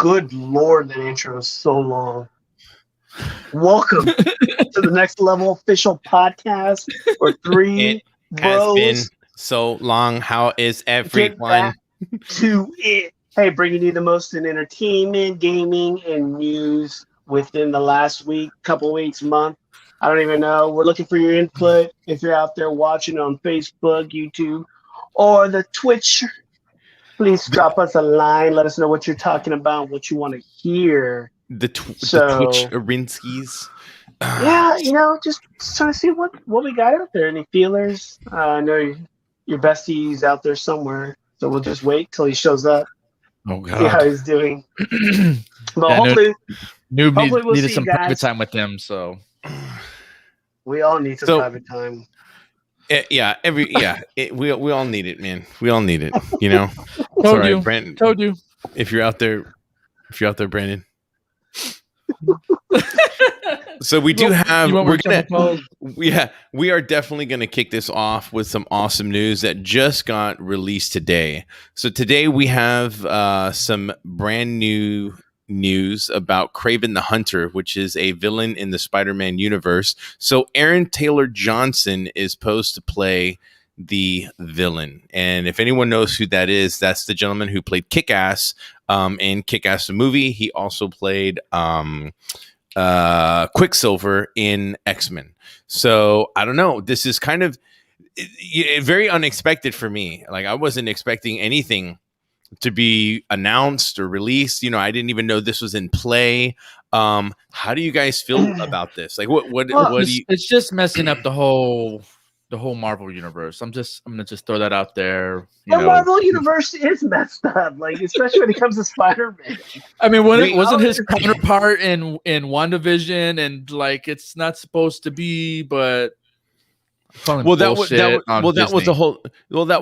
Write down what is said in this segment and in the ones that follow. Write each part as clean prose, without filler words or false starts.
Good Lord, that intro is so long. Welcome to the Next Level official podcast where It three has been bros so long. How is get everyone? back to it. Hey, bringing you the most in entertainment, gaming, and news within the last week, couple weeks, month. I don't even know. We're looking for your input. If you're out there watching on Facebook, YouTube, or the Twitch, please drop us a line. Let us know what you're talking about, what you want to hear. The Twitch So, Rinskis. yeah, just trying to see what we got out there. Any feelers? I know your bestie's out there somewhere, so we'll just wait till he shows up, Oh see how God. he's doing. But Yeah, hopefully Noob Hopefully we'll needed see some you guys. private time with him, so we all need some So- private time. We all need it, man. We all need it. You know. It's Told all right, you. Brandon. told you. If you're out there, Brandon. So we do have. You want We're more gonna. chemicals? We are definitely going to kick this off with some awesome news that just got released today. So today we have some brand new news about Kraven the Hunter, which is a villain in the Spider-Man universe. So Aaron Taylor Johnson is supposed to play the villain, and if anyone knows who that is, that's the gentleman who played Kick-Ass in Kick-Ass the movie. He also played Quicksilver in X-Men. So I don't know. This is kind of very unexpected for me. Like, I wasn't expecting anything to be announced or released. I didn't even know this was in play. How do you guys feel about this? Like, what do you? It's just messing up the whole Marvel universe. I'm gonna just throw that out there. The Marvel universe is messed up, like especially when it comes to Spider-Man. I mean, wasn't his counterpart in WandaVision, and like it's not supposed to be, but That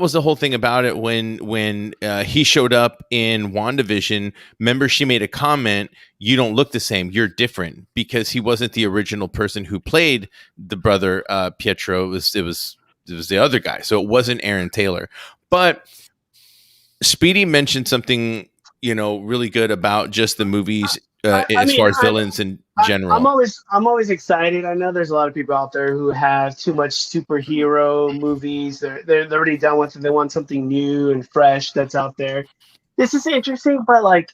was the whole thing about it when he showed up in WandaVision. Remember, she made a comment, "You don't look the same, you're different," because he wasn't the original person who played the brother Pietro. It was the other guy, so it wasn't Aaron Taylor. But Speedy mentioned something really good about just the movies as far as villains in general. I'm always excited. I know there's a lot of people out there who have too much superhero movies. They're already done with it. They want something new and fresh that's out there. This is interesting, but like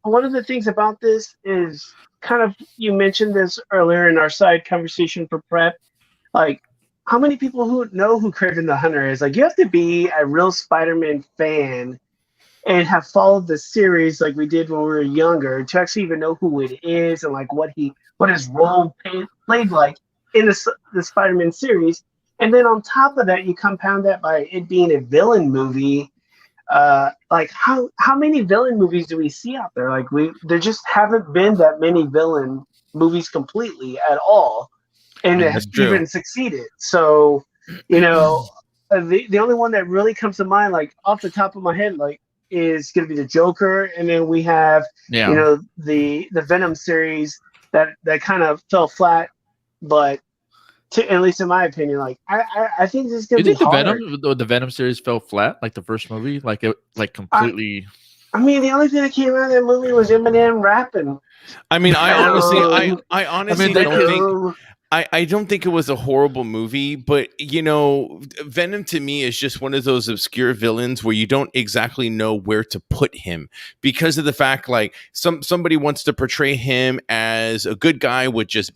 one of the things about this is kind of, you mentioned this earlier in our side conversation for prep, like how many people who know who Kraven the Hunter is? Like, you have to be a real Spider-Man fan and have followed the series like we did when we were younger to actually even know who it is and like what his role played like in the Spider-Man series. And then on top of that, you compound that by it being a villain movie. Like how many villain movies do we see out there? Like there just haven't been that many villain movies completely at all, and it has even succeeded. So the only one that really comes to mind, like off the top of my head, like, is going to be the Joker, and then we have the Venom series that kind of fell flat, but at least in my opinion, like I think this is going to be hard. The Venom series fell flat, like the first movie, like it completely. I mean, the only thing that came out of that movie was Eminem rapping. I mean, I honestly don't think. I don't think it was a horrible movie, but Venom to me is just one of those obscure villains where you don't exactly know where to put him because of the fact, like, somebody wants to portray him as a good guy with just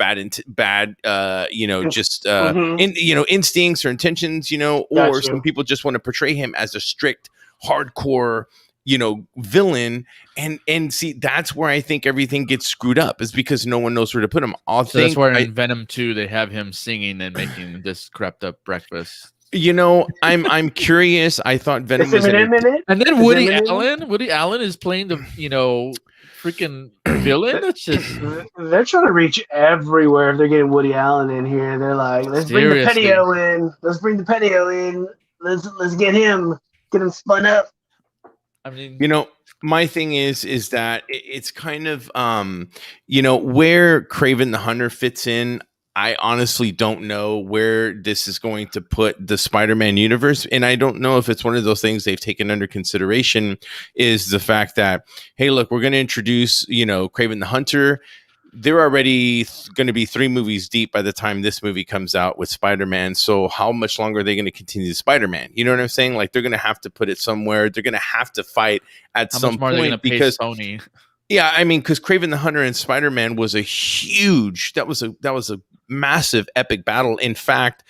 instincts or intentions, or some people just want to portray him as a strict, hardcore villain, and see, that's where I think everything gets screwed up, is because no one knows where to put him. That's where in Venom 2 they have him singing and making this crept up breakfast. I'm curious. I thought Venom was in it. And then Woody Allen is playing the freaking villain. That's just, they're trying to reach everywhere. If they're getting Woody Allen in here, they're like, let's bring the Petio in. Let's get him spun up. I mean, my thing is that it's kind of, where Kraven the Hunter fits in. I honestly don't know where this is going to put the Spider-Man universe. And I don't know if it's one of those things they've taken under consideration is the fact that, hey, look, we're going to introduce, Kraven the Hunter. They're already going to be 3 movies deep by the time this movie comes out with Spider-Man. So how much longer are they going to continue Spider-Man? You know what I'm saying? Like they're going to have to put it somewhere. They're going to have to fight at How some much more are they point gonna pay because Sony? yeah, I mean, because Kraven the Hunter and Spider-Man was that was a massive epic battle. In fact,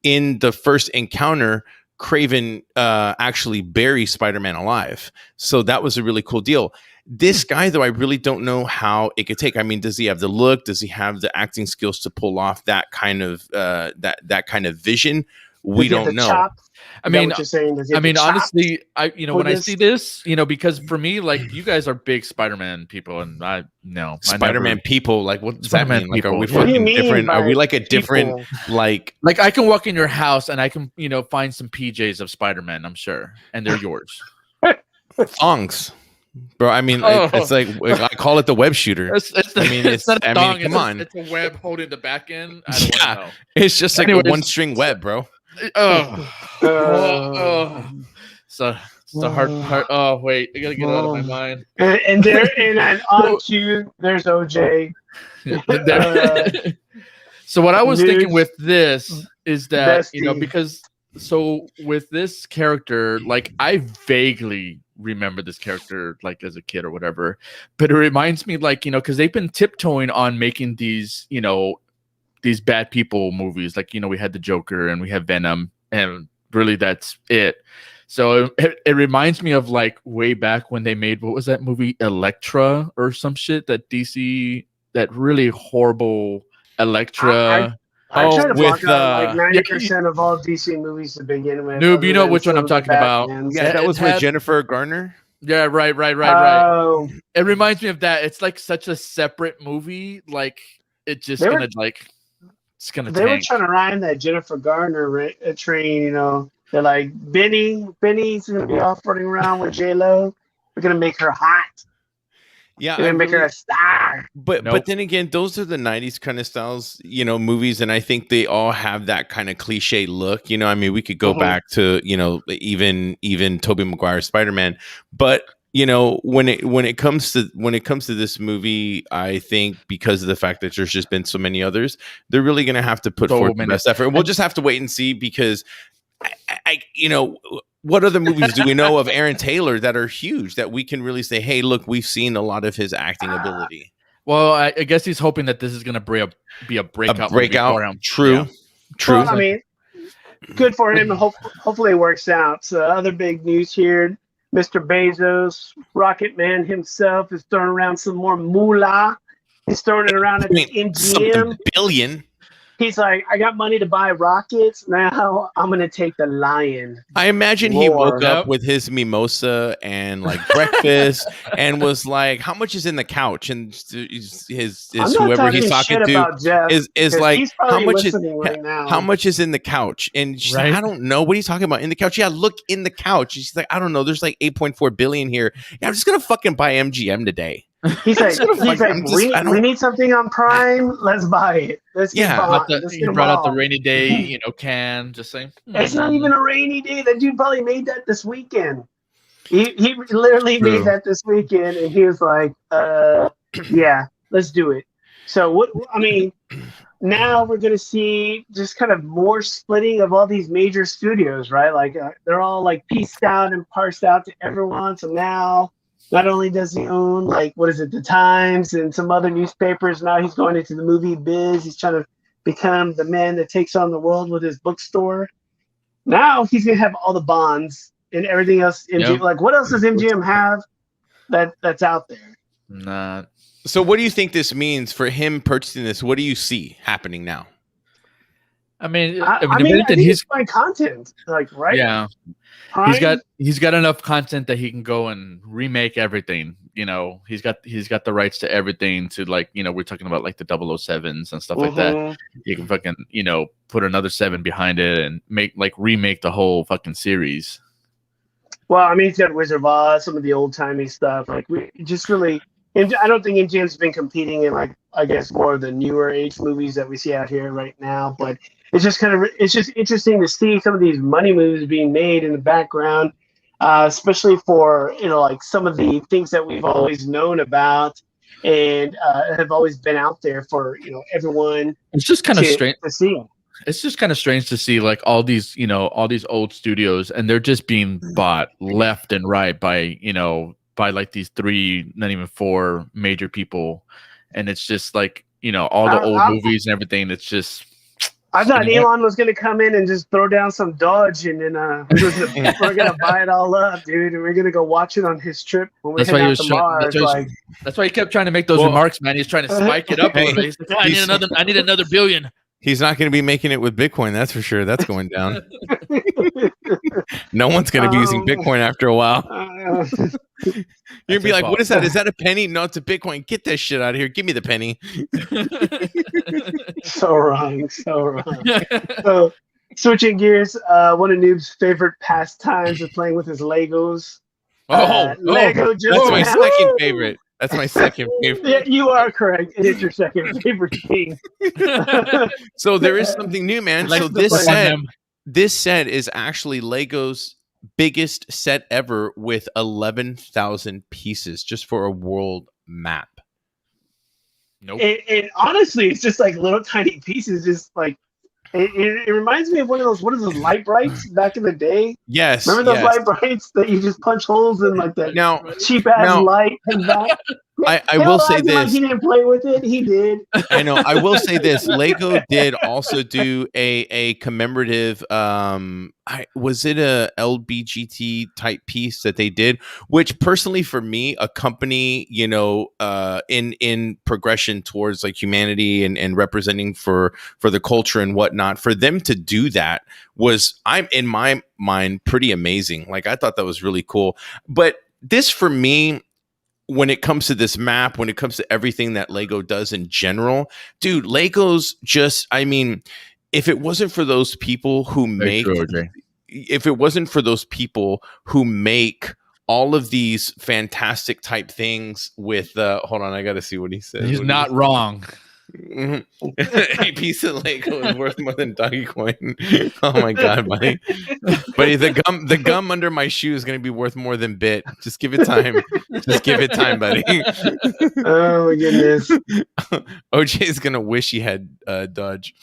in the first encounter, Kraven actually buries Spider-Man alive. So that was a really cool deal. This guy, though, I really don't know how it could take. I mean, does he have the look? Does he have the acting skills to pull off that kind of that kind of vision? We don't know. Chops? I mean, honestly, honestly, when I this? see this, because for me, like you guys are big Spider-Man people, and I know Spider-Man people. Like, what does that Spider-Man mean? Like, are we people. What do you fucking mean different? Are by we like a different people? like? Like I can walk in your house and I can, find some PJs of Spider-Man, I'm sure, and they're yours. Thongs, bro. I mean, it's like I call it the web shooter. It's not a thong, come on. It's a web holding the back end. I don't want to know. It's just like Anyways. a 1-string web, bro. So it's the hard part. Oh wait, I gotta get it out of my mind. And on cue, there's OJ. So what I was News. thinking with this is that Bestie. because with this character, like I vaguely remember this character like as a kid or whatever, but it reminds me like because they've been tiptoeing on making these these bad people movies. Like we had the Joker and we have Venom, and really that's it. So it reminds me of like way back when they made, what was that movie, Elektra or some shit, that DC, that really horrible Elektra. I try to block with, out like 90% of all DC movies to begin with. Noob, you know which one I'm talking about. Yeah, that was with Jennifer Garner. Yeah, right. Oh, It reminds me of that. It's like such a separent movie. Like it just They were- gonna like it's gonna they were tank. trying to ride that Jennifer Garner train. They're like Benny's gonna be off running around with J-Lo. We're gonna make her hot. Yeah, We're gonna make her a star. But Nope. then again, those are the 90s kind of styles, movies, and I think they all have that kind of cliche look. I mean, we could go back to, even Tobey Maguire's Spider-Man, but when it comes to this movie, I think because of the fact that there's just been so many others, they're really going to have to put forth the best effort. We'll just have to wait and see, because what other movies do we know of Aaron Taylor that are huge that we can really say, hey, look, we've seen a lot of his acting ability. Well, I guess he's hoping that this is gonna be a breakout. movie for him. True. Yeah. True. Well, I mean, good for him. Hopefully it works out. So other big news here. Mr. Bezos, Rocket Man himself, is throwing around some more moolah. He's throwing it around at the Something MGM. billion. He's like, I got money to buy rockets. Now I'm going to take the lion. I imagine he Lord. woke up with his mimosa and like breakfast and was like, how much is in the couch? And his I'm not whoever he's talking talking shit about Jeff, to is 'cause like, he's how probably much is listening right now. how much is in the couch? And she's like, Right. I don't know. What are you talking about? In the couch? Yeah, look in the couch. And she's like, I don't know. There's like 8.4 billion here. Yeah, I'm just gonna fucking buy MGM today. He's like, I don't- we need something on Prime. Let's buy it. Let's get Yeah. bought. He Let's get brought out the bought. rainy day, can just saying. It's not even a rainy day. That dude probably made that this weekend. He literally True. made that this weekend, and he was like, yeah, let's do it. So what? I mean, now we're gonna see just kind of more splitting of all these major studios, right? Like they're all like pieced out and parsed out to everyone. So now, not only does he own like the Times and some other newspapers, now he's going into the movie biz. He's trying to become the man that takes on the world with his bookstore. Now he's gonna have all the bonds and everything else. Yep. Like, what else does MGM have that's out there? Not. So what do you think this means for him purchasing this? What do you see happening now? I mean, I if mean, I anything, think he's it's my content, like, right? yeah. Prime? He's got enough content that he can go and remake everything. He's got the rights to everything. To like, we're talking about like the 007s and stuff like that. Mhm. You can fucking put another 7 behind it and remake the whole fucking series. Well, I mean, he's got Wizard of Oz, some of the old timey stuff. Like, we just really, and I don't think MGM's been competing in like I guess more of the newer age movies that we see out here right now. But it's just it's just interesting to see some of these money moves being made in the background, especially for like some of the things that we've always known about and have always been out there for everyone. It's just kind of strange to see. It's just kind of strange to see like all these old studios, and they're just being bought left and right by like these 3, not even 4 major people. And it's just like, all the old movies and everything. It's just, I thought Elon was going to come in and just throw down some Dodge, and then we're going to buy it all up, dude. And we're going to go watch it on his trip when we head out to Mars. That's why he kept trying to make those remarks, man. He's trying to spike it up. He's like, I need another billion. He's not going to be making it with Bitcoin, that's for sure. That's going down. No one's going to be using Bitcoin after a while. You're going to be like, what is that? Is that a penny? No, it's a Bitcoin. Get that shit out of here. Give me the penny. So wrong. So, switching gears, one of Noob's favorite pastimes is playing with his Legos. Lego that's my second favorite. That's my second favorite. Yeah, you are correct. It is your second favorite thing. So there is something new, man. So this set is actually Lego's biggest set ever with 11,000 pieces just for a world map. Nope. And honestly, it's just like little tiny pieces, just like it reminds me of one of those light brights back in the day. Yes. Remember those light brights that you just punch holes in like that cheap ass light and that? I will say this. Like he didn't play with it. He did. I know. I will say this. Lego did also do a commemorative. Was it a LBGT type piece that they did? Which personally, for me, a company, in progression towards like humanity and representing for the culture and whatnot, for them to do that was, I'm in my mind, pretty amazing. Like I thought that was really cool. But this for me, when it comes to this map, when it comes to everything that Lego does in general, dude, Lego's just, I mean, if it wasn't for those people who make all of these fantastic type things with, hold on, I got to see what he said. He's not wrong. A piece of Lego is worth more than Dogecoin. Oh my god, buddy! Buddy, the gum under my shoe is going to be worth more than Bit. Just give it time. Just give it time, buddy. Oh my goodness. OJ is going to wish he had Dodge.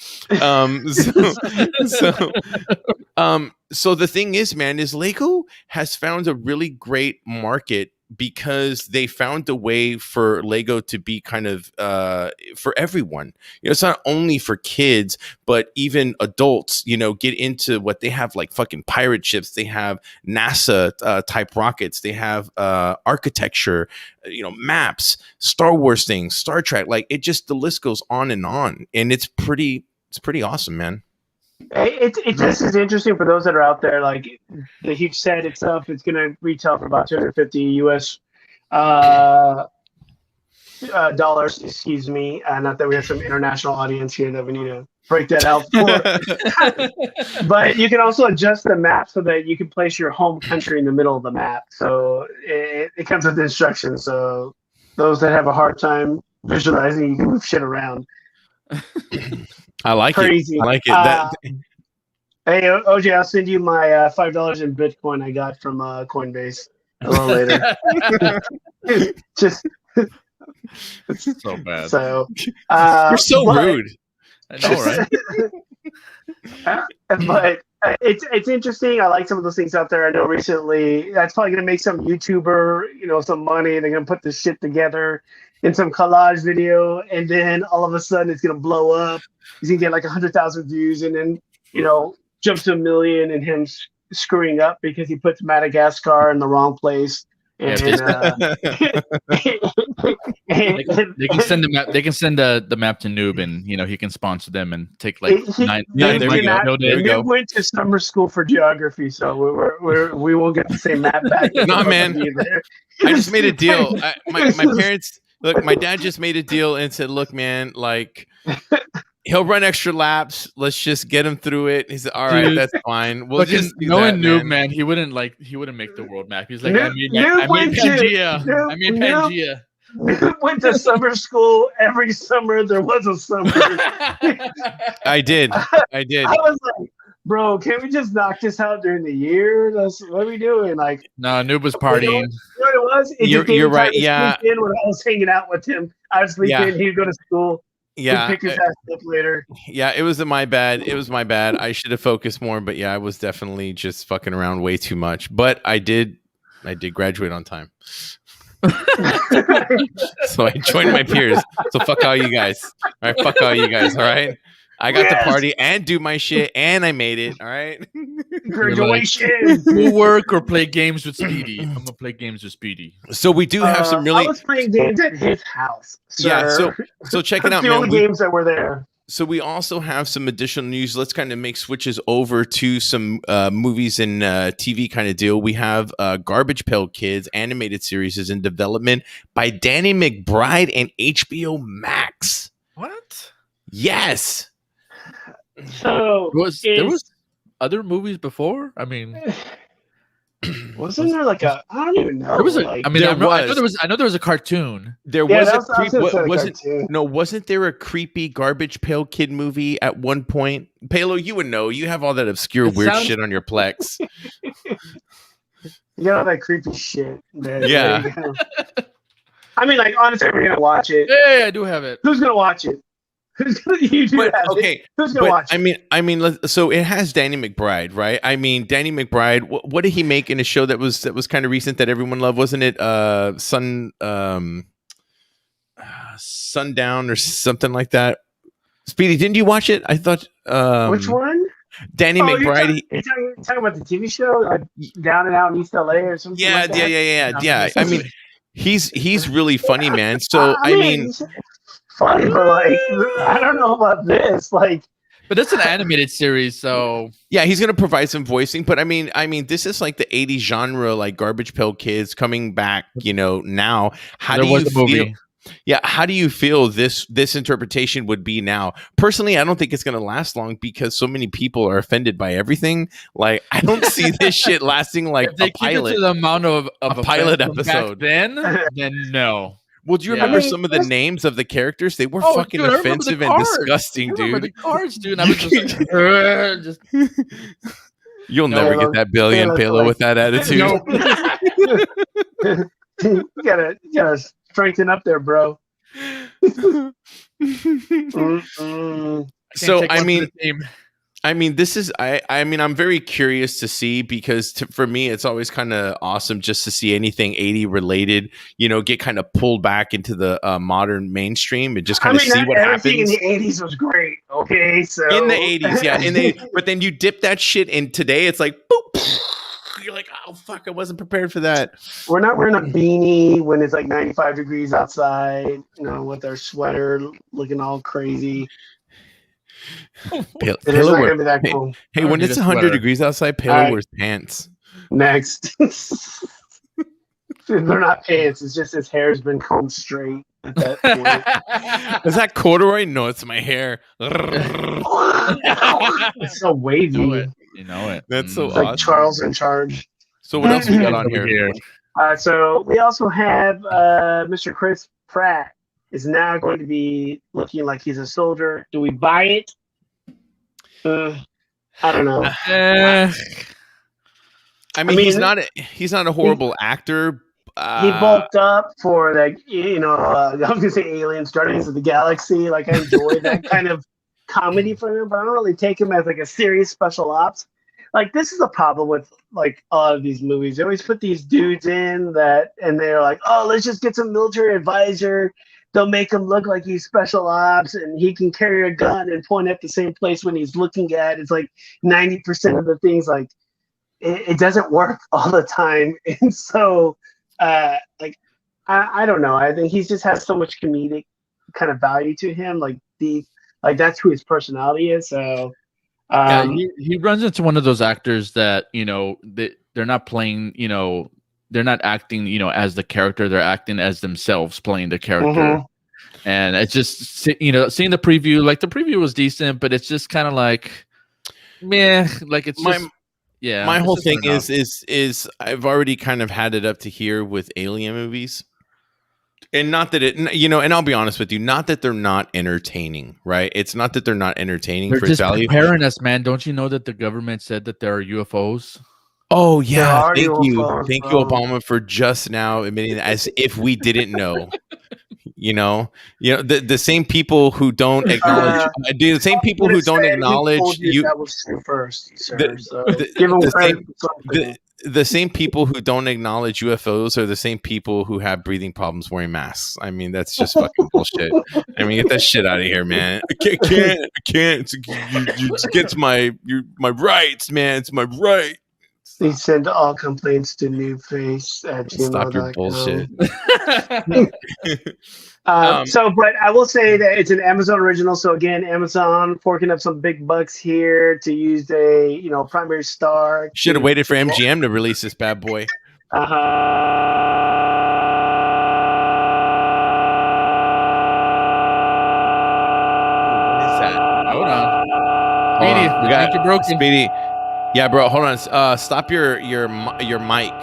So the thing is, man, is Lego has found a really great market because they found a way for Lego to be kind of for everyone. It's not only for kids, but even adults, get into what they have, like fucking pirate ships. They have NASA type rockets. They have architecture, maps, Star Wars things, Star Trek. Like it just, the list goes on. And it's pretty awesome, man. It just is interesting for those that are out there. Like the huge set itself, it's going to retail for about $250 US dollars. Excuse me. Not that we have some international audience here that we need to break that out for. But you can also adjust the map so that you can place your home country in the middle of the map. So it comes with instructions. So those that have a hard time visualizing, you can move shit around. I like Crazy. It. I like it. Hey, OJ, I'll send you my $5 in Bitcoin I got from Coinbase a little later. Just it's so bad. So you're so rude. I know, right? But it's interesting. I like some of those things out there. I know recently that's probably going to make some YouTuber, some money. They're going to put this shit together in some collage video, and then all of a sudden it's going to blow up. He's going to get like 100,000 views, and then, jump to 1 million, and him screwing up because he puts Madagascar in the wrong place. And, they can send the map. They can send the map to Noob, and he can sponsor them and take like nine. There we go. Noob went to summer school for geography, so we won't get the same map back. No, man. I just made a deal. My parents. Look, my dad just made a deal and said, "Look, man, like he'll run extra laps. Let's just get him through it." He said, "All right, that's fine. We'll just do knowing that, Noob, man. He wouldn't make the world map. He's like, I made Pangea. went to summer school every summer. There was a summer. I did. I was like, bro, can't we just knock this out during the year? What are we doing? Like, No, Noob was you partying. know what it was? It You're just gave me right, time to yeah. sleep in when I was hanging out with him. I would sleep Yeah. in. He'd go to school. Yeah. He'd pick his ass up later. Yeah, it was my bad. It was my bad. I should have focused more, but yeah, I was definitely just fucking around way too much. But I did graduate on time. So I joined my peers. So fuck all you guys. All right, fuck all you guys. All right. I got to party and do my shit, and I made it. All right. Graduation. We'll work or play games with Speedy. I'm gonna play games with Speedy. So we do have some really I was playing games at his house. yeah. sir. So check it That's out, the man. only games that were there. So we also have some additional news. Let's kind of make switches over to some movies and TV kind of deal. We have Garbage Pail Kids animated series is in development by Danny McBride and HBO Max. What? Yes. So There was other movies before? I mean, wasn't there like a? I don't even know. there was a. like, I mean, there I know was. I know there was a cartoon. There yeah, was that a was, I was gonna say the cartoon. wasn't there a creepy Garbage Pail Kid movie at one point? Palo, you would know. You have all that obscure It weird sounds- shit on your Plex. You got all that creepy shit. There Yeah. you go. I mean, like honestly, we're gonna watch it. Hey, I do have it. Who's gonna watch it? You do But have it. okay, Who's gonna but watch it? I mean, so it has Danny McBride, right? I mean, Danny McBride. What did he make in a show that was kind of recent that everyone loved? Wasn't it Sundown or something like that? Speedy, didn't you watch it? I thought. Which one? Danny Oh, McBride. You're talking about the TV show, like Down and Out in East LA or something. Yeah, like that? yeah. I mean, he's really funny, man. So I mean, it's funny, but like, I don't know about this. Like, But it's an animated series, so yeah, he's gonna provide some voicing. But I mean, this is like the '80s genre, like Garbage Pail Kids coming back. Now how there do was you a movie. feel? Yeah, how do you feel this interpretation would be now? Personally, I don't think it's gonna last long because so many people are offended by everything. Like, I don't see this shit lasting like If they a keep it pilot. to the amount of A pilot offense from episode. back then no. Well, do you Yeah. remember I mean, some of the names of the characters? They were Oh, fucking dude, I remember the offensive and cards. disgusting, I remember dude. the cards, dude. I was just like, just You'll No, never no, get that billion, no, Palo, like- with that attitude. you gotta strengthen up there, bro. Mm-mm. So I mean, this is I mean, I'm very curious to see because for me, it's always kind of awesome just to see anything 80 related, get kind of pulled back into the modern mainstream and just kind of see what everything happens. in the '80s was great. Okay, so In the 80s, yeah. But then you dip that shit in today, it's like, boop. You're like, oh, fuck, I wasn't prepared for that. we're not wearing a beanie when it's like 95 degrees outside, with our sweater looking all crazy. It is Palo not wear- gonna be that cool. hey, I when need it's a 100 sweater. degrees outside, Palo Alright. wears pants. Next. They're not pants, it's just his hair's been combed straight at that point. Is that corduroy? No, it's my hair. It's so wavy. You know it. That's so It's like awesome. Charles in charge. So what else we got on Over here? So we also have Mr. Chris Pratt is now going to be looking like he's a soldier. Do we buy it? I don't know. I mean, mean, he's not a horrible actor. He bulked up for I was gonna say Aliens, Guardians of the Galaxy. Like I enjoy that kind of comedy from him, but I don't really take him as like a serious special ops. Like this is a problem with like a lot of these movies. They always put these dudes in and they're like, oh, let's just get some military advisor. They'll make him look like he's special ops and he can carry a gun and point at the same place when he's looking at. It's like 90% of the things like it doesn't work all the time. And so I don't know. I think he just has so much comedic kind of value to him. Like that's who his personality is. So Yeah, he runs into one of those actors that they're not playing. They're not acting. As the character. They're acting as themselves, playing the character. Mhm. And it's just seeing the preview. Like the preview was decent, but it's just kind of like, meh. Like it's just, yeah. My it's whole just thing enough. is I've already kind of had it up to here with Alien movies. And not that it, and I'll be honest with you, not that they're not entertaining, right? It's not that they're not entertaining They're for its just value. preparing us, man. Don't you know that the government said that there are UFOs? Oh yeah, are thank you, UFOs, thank you, bro. Obama, for just now admitting that, as if we didn't know. The same people who don't acknowledge, the same people who don't acknowledge you. That was true first, sir. The- Give them the credit same- for something. The same people who don't acknowledge UFOs are the same people who have breathing problems wearing masks. I mean, that's just fucking bullshit. I mean, get that shit out of here, man. I can't. It's against my rights, man. It's my right. Please send all complaints to newface@gmail.com. Stop your bullshit. But I will say that it's an Amazon original. So again, Amazon forking up some big bucks here to use a primary star. Should have waited for MGM to release this bad boy. What is that? Hold on. Hold Speedy, on. we got you broken. Speedy. Yeah, bro. Hold on. Stop your mic.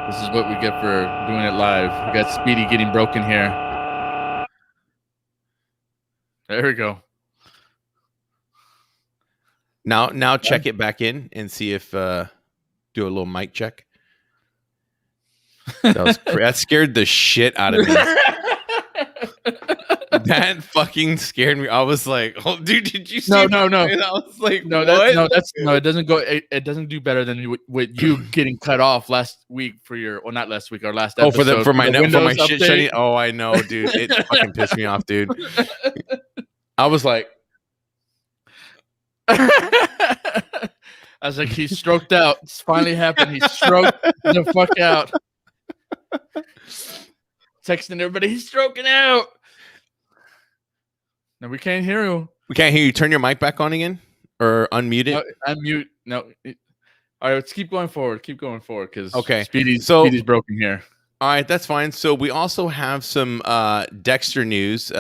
This is what we get for doing it live. We got Speedy getting broken here. There we go. Now check it back in and see if do a little mic check. That scared the shit out of me. That fucking scared me. I was like, "Oh, dude, did you see?" No. And I was like, No, "What?" it doesn't go. It doesn't do better than with you getting cut off last week for your, well, not last week, our last episode. For my Windows shit update. shutting. Oh, I know, dude. It fucking pissed me off, dude. I was like, I was like, he's stroked out. It's finally happened. He stroked the fuck out. Texting everybody, he's stroking out. No, we can't hear you. we can't hear you. Turn your mic back on again or unmute it. No, unmute. No. All right, let's keep going forward. Keep going forward because Okay. Speedy's broken here. All right, that's fine. So we also have some Dexter news.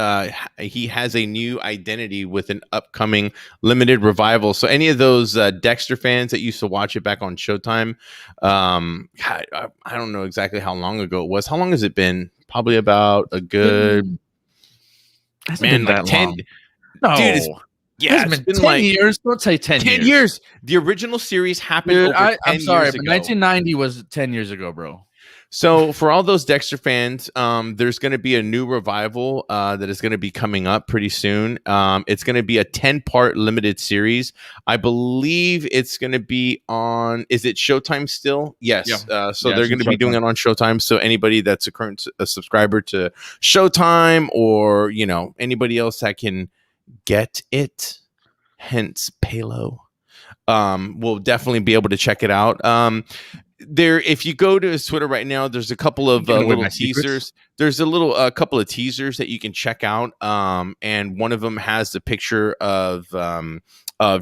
He has a new identity with an upcoming limited revival. So any of those Dexter fans that used to watch it back on Showtime, I don't know exactly how long ago it was. How long has it been? Probably about a good Been like that 10. long. No. Dude, yeah, It's it's been been 10 like years. Don't say 10 10 years. The original series happened Dude, over 10 I'm sorry, years but ago. 1990 was 10 years ago, bro. So for all those Dexter fans, there's going to be a new revival that is going to be coming up pretty soon. It's going to be a 10-part limited series. I believe it's going to be on, is it Showtime still? Yes. Yeah. So Yeah, they're it's going to on be doing Showtime. it on Showtime. So anybody that's a current subscriber to Showtime, or, anybody else that can get it, hence Palo, will definitely be able to check it out. If you go to his Twitter right now, there's a couple of Giving away little my teasers. secrets? There's a couple of teasers that you can check out. And one of them has the picture of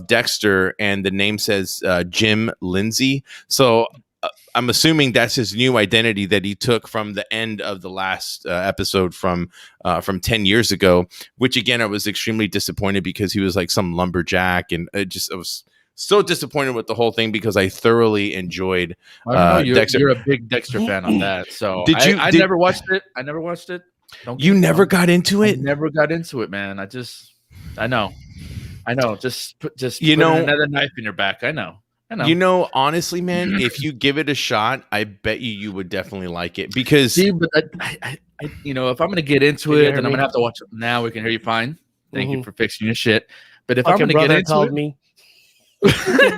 Dexter, and the name says Jim Lindsay. So I'm assuming that's his new identity that he took from the end of the last episode from 10 years ago. Which again, I was extremely disappointed because he was like some lumberjack, and I was so disappointed with the whole thing because I thoroughly enjoyed Dexter. You're a big Dexter fan on that. So I Did- never watched it. I never watched it. Don't get You me never wrong. got into I it? never got into it, man. I know. Just put another knife in your back. I know. Honestly, man, if you give it a shot, I bet you would definitely like it because See, but I if I'm gonna get into Can you it, hear then I'm me? gonna have to watch it. Now we can hear you fine. Thank you Mhm. for fixing your shit. But if I'm Fucking gonna get brother into called it, me.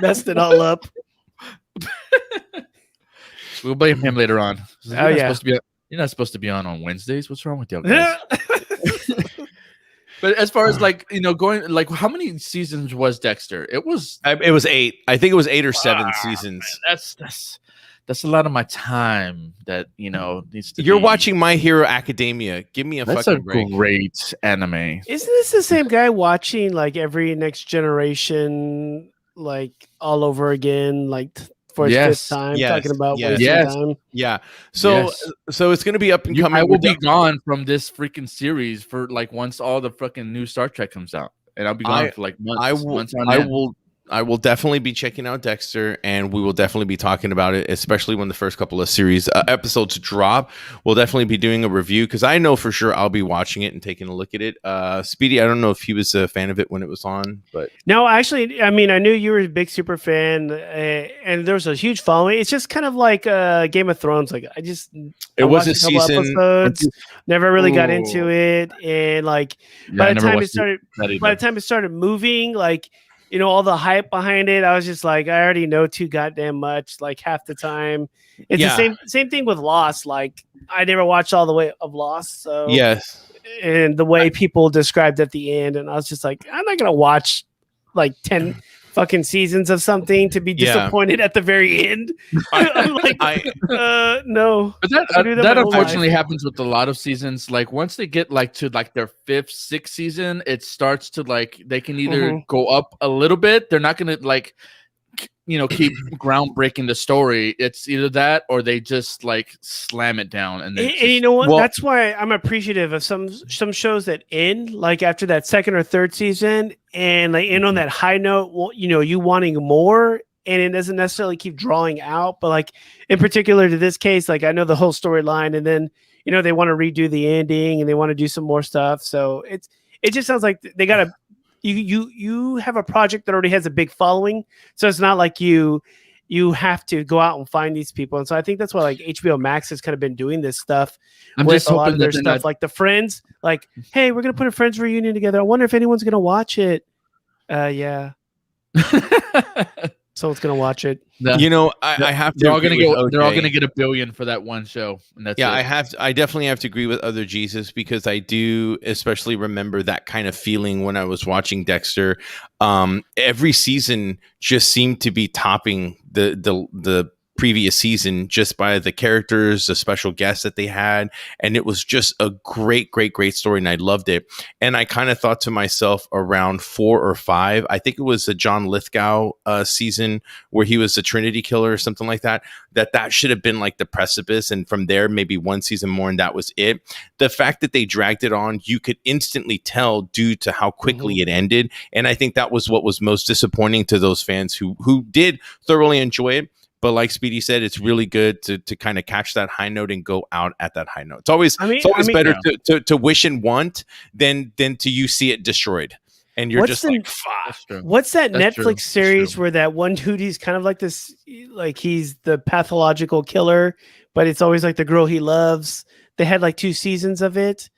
Messed it all up. we'll blame him later on. Oh, yeah. You're not supposed to be on Wednesdays. What's wrong with you guys? But as far as going how many seasons was Dexter? It was it was 8. I think it was 8 or 7 seasons. That's a lot of my time that needs to. You're be. watching My Hero Academia. Give me a That's fucking a break. great anime. Isn't this the same guy watching like every Next Generation like all over again, like for his Yes. fifth time, Yes. talking about Yes. wasting Yes. time? Yeah. So Yes. so it's gonna be up and coming. I We're will be def- gone from this freaking series for once all the fucking new Star Trek comes out, and I'll be gone for months. I will. Months on I end. will. I will definitely be checking out Dexter, and we will definitely be talking about it, especially when the first couple of series episodes drop. We'll definitely be doing a review because I know for sure I'll be watching it and taking a look at it. Speedy, I don't know if he was a fan of it when it was on, but No, actually, I mean, I knew you were a big super fan, and there was a huge following. It's just kind of like Game of Thrones. Like I was watched a couple season. episodes, never really got Ooh. into it, and like by the time it started moving, like all the hype behind it, I was just like, I already know too goddamn much. Like half the time, it's the same thing with Lost. Like I never watched all the way of Lost, so yes. And the way people described at the end, and I was just like, I'm not gonna watch like 10 fucking seasons of something to be disappointed at the very end. I'm like, no. But that unfortunately happens with a lot of seasons. Like once they get like to like their 5th, 6th season, it starts to like they can either go up a little bit. They're not gonna like keep groundbreaking the story. It's either that or they just like slam it down. And you know what? That's why I'm appreciative of some shows that end like after that 2nd or 3rd season and they end on that high note. Well, you wanting more, and it doesn't necessarily keep drawing out. But like in particular to this case, like I know the whole storyline, and then they want to redo the ending and they want to do some more stuff. So it just sounds like they got to. You have a project that already has a big following, so it's not like you have to go out and find these people. And so I think that's why like HBO Max has kind of been doing this stuff with a lot of their stuff, like the Friends. Like, hey, we're gonna put a Friends reunion together. I wonder if anyone's gonna watch it. Yeah. Someone's gonna watch it. I have to. They're all gonna get $1 billion for that one show, and that's it. I definitely have to agree with other Jesus because I do especially remember that kind of feeling when I was watching Dexter. Every season just seemed to be topping the previous season just by the characters, the special guests that they had, and it was just a great story, and I loved it. And I kind of thought to myself around 4 or 5, I think it was a John Lithgow season where he was a Trinity killer or something like that, that should have been like the precipice, and from there maybe one season more and that was it. The fact that they dragged it on, you could instantly tell due to how quickly it ended, and I think that was what was most disappointing to those fans who did thoroughly enjoy it. But like Speedy said, it's really good to kind of catch that high note and go out at that high note. It's always better to wish and want than to you see it destroyed. And you're just like, fuck. What's that Netflix series where that one dude, he's kind of like this, like he's the pathological killer, but it's always like the girl he loves. They had like 2 seasons of it.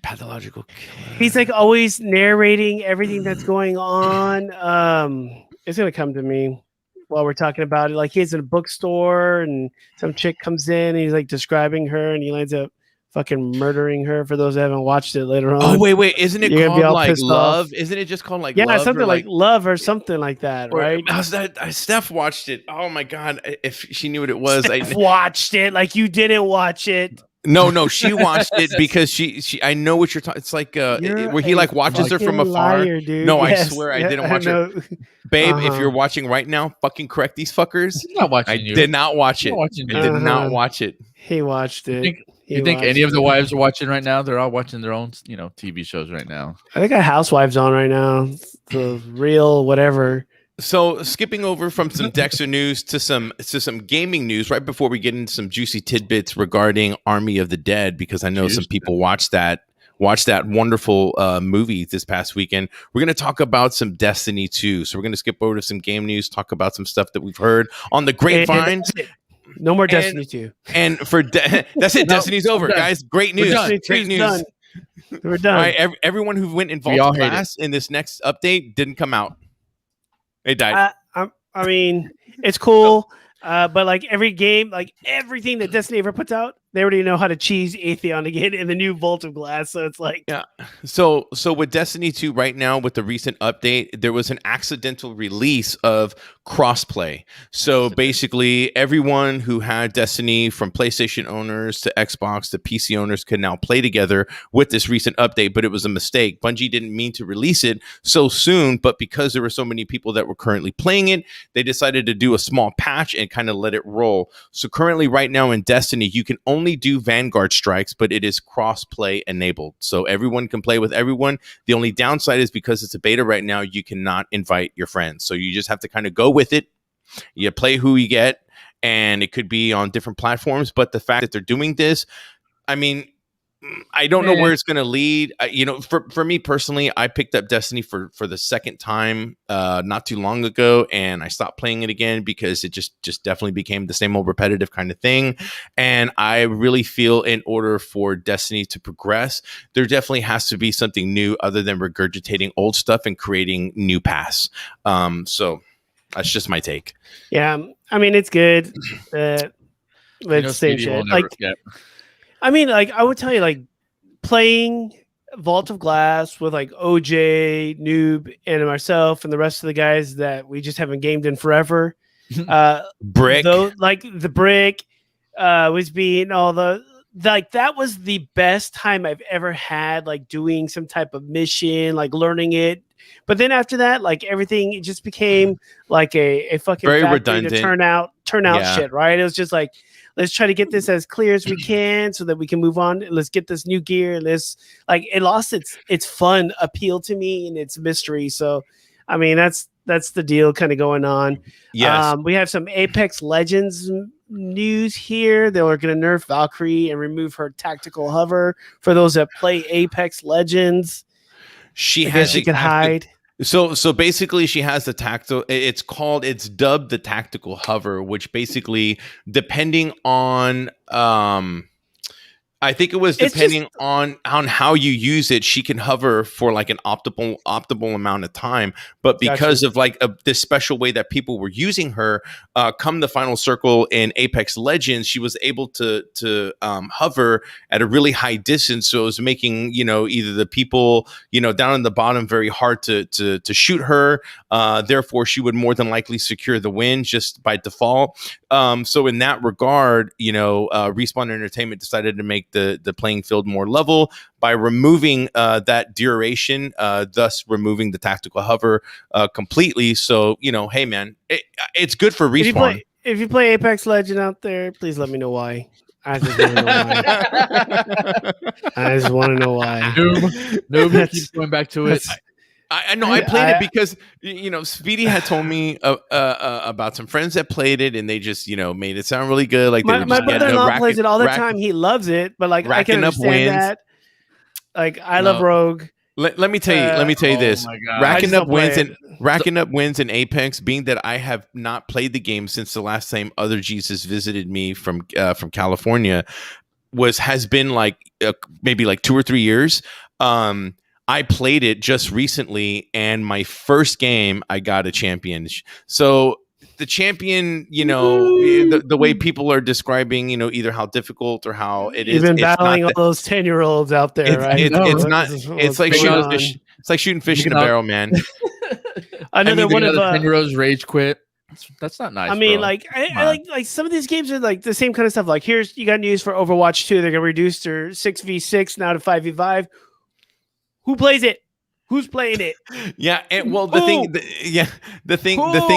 Pathological killer. He's like always narrating everything that's going on. It's gonna come to me while we're talking about it. Like he's in a bookstore and some chick comes in and he's like describing her and he ends up fucking murdering her. For those that haven't watched it later on. Oh wait, isn't it called like Love? Isn't it just called like Love? Something like Love or something like that, right? Steph watched it. Oh my god, if she knew what it was. Steph watched it like you didn't watch it. No, she watched it because she. I know what you're talking. It's like where he like watches her from afar. Liar, dude. No, yes. I swear I didn't watch it. Babe, if you're watching right now, fucking correct these fuckers. He's not watching I did not watch it. I did not watch it. He watched it. You think any of the wives are watching right now? They're all watching their own, TV shows right now. I think I got Housewives on right now. The real whatever. So skipping over from some Dexter news to some gaming news right before we get into some juicy tidbits regarding Army of the Dead, because I know some people watched that wonderful movie this past weekend. We're going to talk about some Destiny 2. So we're going to skip over to some game news, talk about some stuff that we've heard on the grapevine. No more Destiny 2. And for that's it. Destiny's over, guys. Great news. Great news. Done. We're done. All right, everyone who went in Vault Class in this next update didn't come out. They died. I mean, it's cool, but like every game, like everything that Destiny ever puts out, they already know how to cheese Atheon to get in the new Vault of Glass. So it's like, yeah. So with Destiny 2 right now, with the recent update, there was an accidental release of crossplay. So basically, everyone who had Destiny, from PlayStation owners to Xbox to PC owners, can now play together with this recent update. But it was a mistake. Bungie didn't mean to release it so soon, but because there were so many people that were currently playing it, they decided to do a small patch and kind of let it roll. So currently, right now in Destiny, you can only only do Vanguard strikes, but it is cross-play enabled. So everyone can play with everyone. The only downside is because it's a beta right now, you cannot invite your friends. So you just have to kind of go with it. You play who you get, and it could be on different platforms. But the fact that they're doing this, I mean, I don't know where it's going to lead. For me personally, I picked up Destiny for the second time not too long ago, and I stopped playing it again because it just definitely became the same old repetitive kind of thing. And I really feel in order for Destiny to progress, there definitely has to be something new other than regurgitating old stuff and creating new paths. So that's just my take. Yeah, I mean, it's good. But it's the same shit. I mean, like, I would tell you, like, playing Vault of Glass with, like, OJ, Noob, and myself, and the rest of the guys that we just haven't gamed in forever. Brick. Though, like, the Brick was being all the... Like, that was the best time I've ever had, like, doing some type of mission, like, learning it. But then after that, like, everything, it just became, like, a fucking very factory redundant. to turn out shit, right? It was just like... Let's try to get this as clear as we can so that we can move on. Let's get this new gear. It lost its fun appeal to me and its mystery. So, I mean, that's the deal kind of going on. Yes. We have some Apex Legends news here. They were going to nerf Valkyrie and remove her tactical hover for those that play Apex Legends. She could hide. So basically she has the it's dubbed the tactical hover, which basically, depending on I think it was depending on how you use it, she can hover for like an optimal amount of time. But because of like this special way that people were using her, come the final circle in Apex Legends, she was able to hover at a really high distance. So it was making, either the people, down in the bottom very hard to shoot her. Therefore, she would more than likely secure the win just by default. So in that regard, Respawn Entertainment decided to make the playing field more level by removing that duration, thus removing the tactical hover completely. So, hey, man, it's good for Respawn. If you play Apex Legend out there, please let me know why. I just want to know why. I just want to know why. Noob keeps going back to it. I know I played it because Speedy had told me about some friends that played it, and they just made it sound really good. Like my brother-in-law plays it all the time. He loves it, but like I can understand that. Like I love Rogue. Let me tell you this: racking up wins in Apex. Being that I have not played the game since the last time Other Jesus visited me from California, has been like maybe like 2 or 3 years. I played it just recently, and my first game, I got a champion. So the champion, the way people are describing, either how difficult or how it is. You've been battling all those 10-year-olds out there, right? It's like shooting fish in a barrel, man. Another one of 10-year-olds rage quit. That's not nice. I mean, I like some of these games are like the same kind of stuff. Like you got news for Overwatch 2. They're gonna reduce their 6v6 now to 5v5. Who plays it? Who's playing it? Yeah, and well, the thing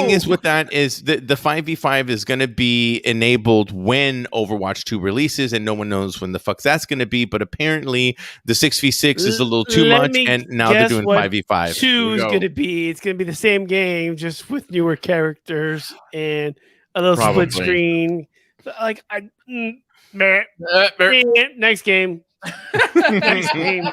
is with that is the 5v5 is going to be enabled when Overwatch 2 releases, and no one knows when the fuck that's going to be. But apparently, the 6v6 is a little too much, and now they're doing 5v5. 2 is going to be. It's going to be the same game, just with newer characters and a little split screen. Like next game. Next game.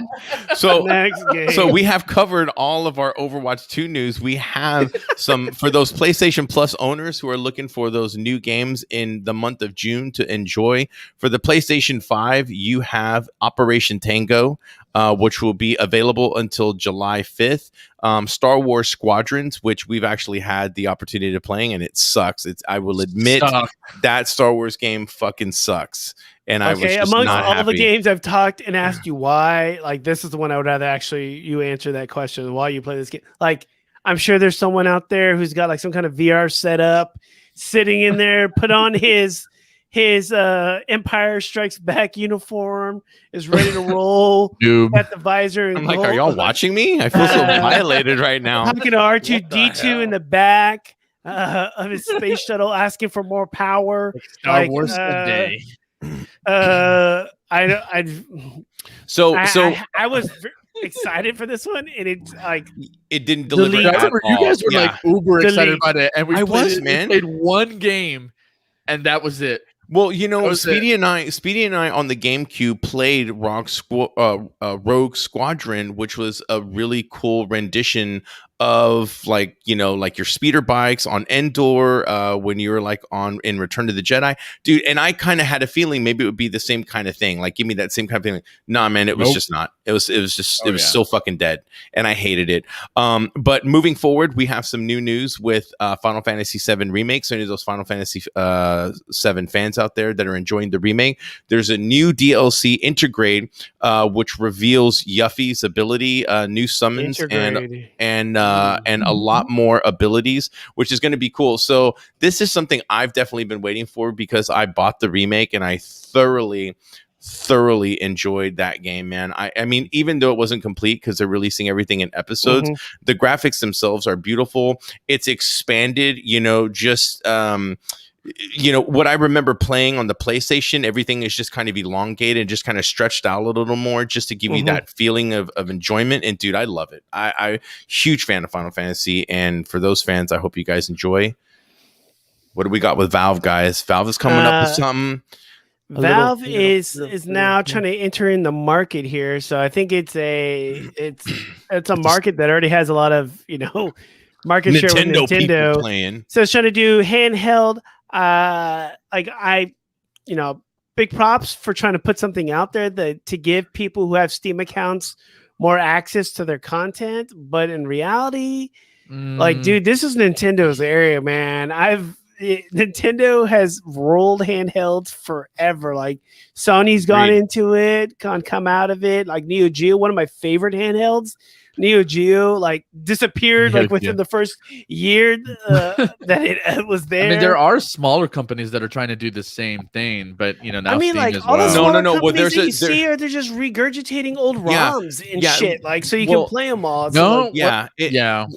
So we have covered all of our Overwatch 2 news. We have some for those PlayStation Plus owners who are looking for those new games in the month of June to enjoy. For the PlayStation 5, you have Operation Tango, which will be available until July 5th. Star Wars Squadrons, which we've actually had the opportunity to playing, and it sucks. I will admit that Star Wars game fucking sucks. And I was just amongst not all happy. the games I've talked and asked you why, like this is the one I would rather actually you answer that question why you play this game. Like I'm sure there's someone out there who's got like some kind of VR setup, sitting in there, put on his Empire Strikes Back uniform, is ready to roll at the visor. And I'm like, are y'all watching me? I feel so violated right now. Talking to R2D2 in the back of his space shuttle, asking for more power. Star Wars a day. I was excited for this one, and it's like it didn't deliver Delete. I at remember you all. guys were like uber Delete. excited about it, and we I played was, it, man. we played one game, and that was it. Well, you know, That was Speedy and I on the GameCube played Rogue Squadron, which was a really cool rendition of like, you know, like your speeder bikes on Endor when you were like in Return to the Jedi, dude. And I kind of had a feeling maybe it would be the same kind of thing. Like, give me that same kind of feeling. Nah, man, it was Nope. just not. It was just Oh, it was yeah. so fucking dead, and I hated it. But moving forward, we have some new news with Final Fantasy VII Remake. So any of those Final Fantasy VII fans out there that are enjoying the remake, there's a new DLC Intergrade, which reveals Yuffie's ability, new summons, and a lot more abilities, which is going to be cool. So this is something I've definitely been waiting for because I bought the remake and I thoroughly enjoyed that game, man. I mean, even though it wasn't complete because they're releasing everything in episodes, the graphics themselves are beautiful. It's expanded, you know, just you know, what I remember playing on the PlayStation, everything is just kind of elongated and just kind of stretched out a little more just to give you that feeling of enjoyment. And dude, I love it. I huge fan of Final Fantasy. And for those fans, I hope you guys enjoy. What do we got with Valve, guys? Valve is coming up with something. Valve is now trying to enter in the market here. So I think it's a market that already has a lot of, you know, market share with Nintendo people Nintendo. playing. So it's trying to do handheld. Big props for trying to put something out there to give people who have Steam accounts more access to their content. But in reality, like, dude, this is Nintendo's area, man. Nintendo has rolled handhelds forever. Like, Sony's gone into it, come out of it. Like Neo Geo, one of my favorite handhelds. Neo Geo like disappeared like within the first year that it was there. I mean, there are smaller companies that are trying to do the same thing, but you know, now I mean, Steam like as all well. the smaller No. Well, companies that you see are they're just regurgitating old ROMs and shit, like so you can play them all. So,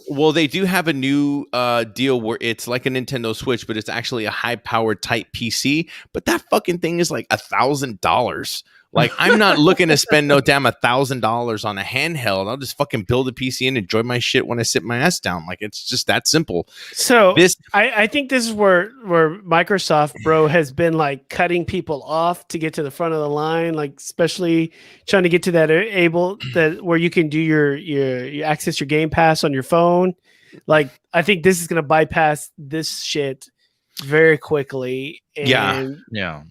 Well, they do have a new deal where it's like a Nintendo Switch, but it's actually a high-powered type PC. But that fucking thing is like $1,000. Like, I'm not looking to spend no damn $1,000 on a handheld. I'll just fucking build a PC and enjoy my shit when I sit my ass down. Like, it's just that simple. So I think this is where Microsoft, bro, has been like cutting people off to get to the front of the line, like especially trying to get to that where you can do your access your Game Pass on your phone. Like, I think this is gonna bypass this shit very quickly. And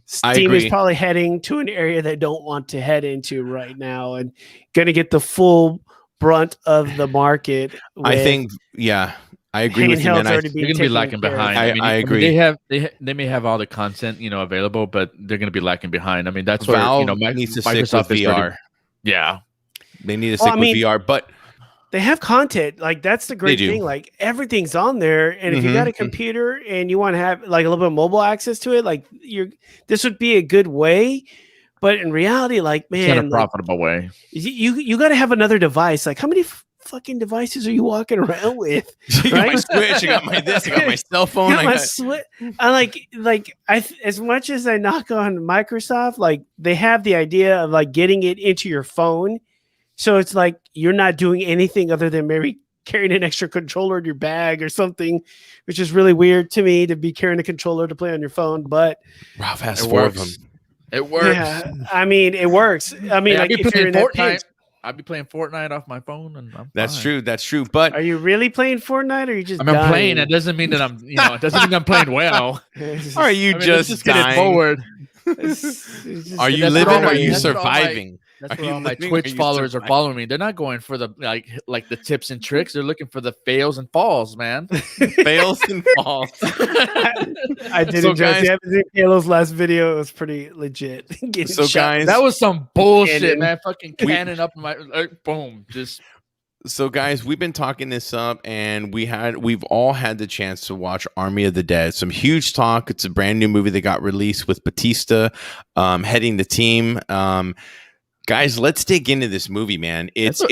Steam is probably heading to an area they don't want to head into right now and going to get the full brunt of the market. I think, I agree with you, man. They're going to be lacking behind. I agree. I mean, they may have all the content, you know, available, but they're going to be lacking behind. I mean, that's where, Valve you know, needs to Microsoft stick with VR. They need to stick with VR, but they have content. Like, that's the great thing. Like, everything's on there. And if you got a computer and you want to have like a little bit of mobile access to it, like this would be a good way. But in reality, like, man, it's not a profitable way. You got to have another device. Like, how many fucking devices are you walking around with? You got my Switch, I got my this, I got my cell phone. As much as I knock on Microsoft, like, they have the idea of like getting it into your phone. So it's like you're not doing anything other than maybe carrying an extra controller in your bag or something, which is really weird to me to be carrying a controller to play on your phone. But Ralph has 4 of them. It works. Yeah, I mean, it works. I mean, like, if you're in that pinch, I'd be playing Fortnite off my phone, and that's fine. That's true. But are you really playing Fortnite, or are you just? I'm playing. It doesn't mean that I'm. You know, it doesn't mean I'm playing well. Are you just get it forward? Are you living? Or are you surviving? That's where all my Twitch followers are following me. They're not going for the like the tips and tricks. They're looking for the fails and falls, man. Fails and falls. I did enjoy Halo's last video. It was pretty legit. So guys, that was some bullshit, man. Fucking cannon up in my boom. Just so guys, we've been talking this up, and we've all had the chance to watch Army of the Dead. Some huge talk. It's a brand new movie that got released with Batista heading the team. Guys, let's dig into this movie, man. It's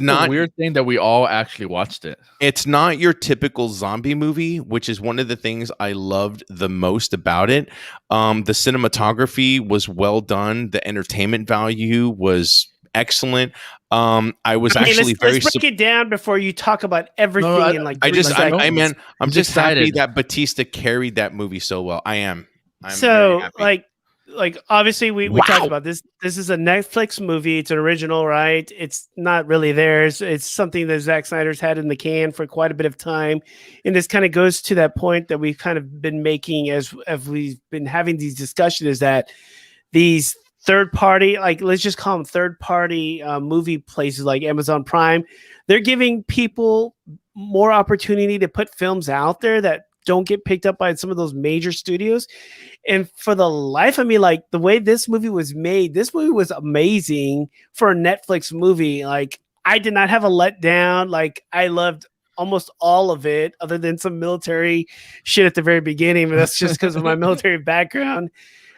not a weird thing that we all actually watched it. It's not your typical zombie movie, which is one of the things I loved the most about it. The cinematography was well done. The entertainment value was excellent. Let's break it down before you talk about everything. I'm just happy that Batista carried that movie so well. I'm so like obviously we talked about this. This is a Netflix movie. It's an original, right? It's not really theirs. It's something that Zack Snyder's had in the can for quite a bit of time. And this kind of goes to that point that we've kind of been making as we've been having these discussions, is that these third party, like let's just call them third party movie places like Amazon Prime, they're giving people more opportunity to put films out there that don't get picked up by some of those major studios. And for the life of me, like the way this movie was made, this movie was amazing for a Netflix movie. Like I did not have a letdown. Like I loved almost all of it, other than some military shit at the very beginning, but that's just because of my military background.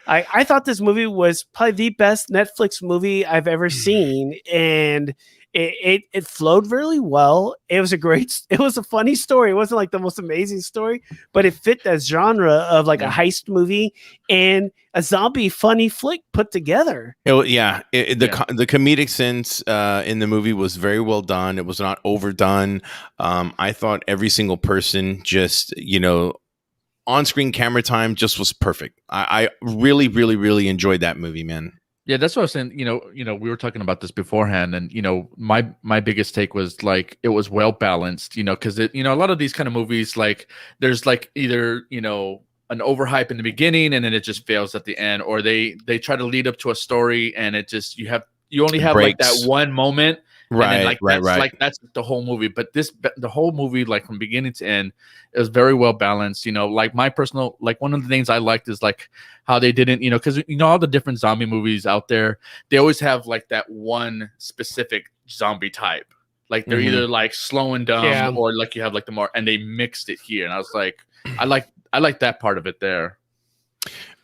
I thought this movie was probably the best Netflix movie I've ever seen, and it flowed really well. It was a funny story. It wasn't like the most amazing story, but it fit that genre of like a heist movie and a zombie funny flick put together. The comedic sense in the movie was very well done. It was not overdone. I thought every single person just, on-screen camera time just was perfect. I really, really, really enjoyed that movie, man. Yeah, that's what I was saying. We were talking about this beforehand, and my biggest take was like it was well balanced. Because a lot of these kind of movies, like there's like either an overhype in the beginning and then it just fails at the end, or they try to lead up to a story and it just you only have like that one moment. Right. Like that's the whole movie. But the whole movie, like from beginning to end, is very well balanced. Like my personal, like one of the things I liked is like how they didn't, because all the different zombie movies out there, they always have like that one specific zombie type. Like they're either like slow and dumb, or like you have like the more, and they mixed it here. And I was like, I like that part of it there.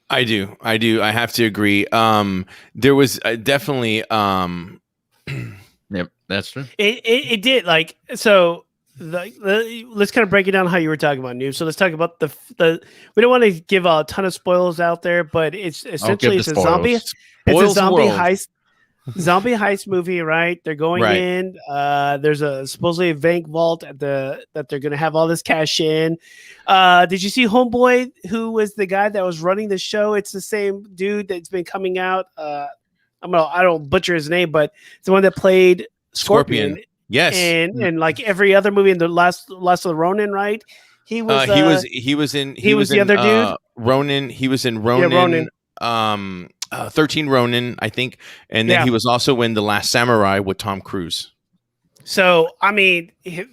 I do. I have to agree. There was definitely. Yep, that's true. It did like so. Let's kind of break it down how you were talking about news. So let's talk about the. We don't want to give a ton of spoilers out there, but it's essentially it's a zombie heist movie, right? They're going in. There's supposedly a bank vault that they're going to have all this cash in. Did you see Homeboy, who was the guy that was running the show? It's the same dude that's been coming out. I don't butcher his name, but it's the one that played Scorpion. Yes, and like every other movie in the last of the Ronin, right? He was the other dude. Ronin. He was in Ronin. Yeah, Ronin. 13 Ronin, I think, and then he was also in The Last Samurai with Tom Cruise. So I mean, it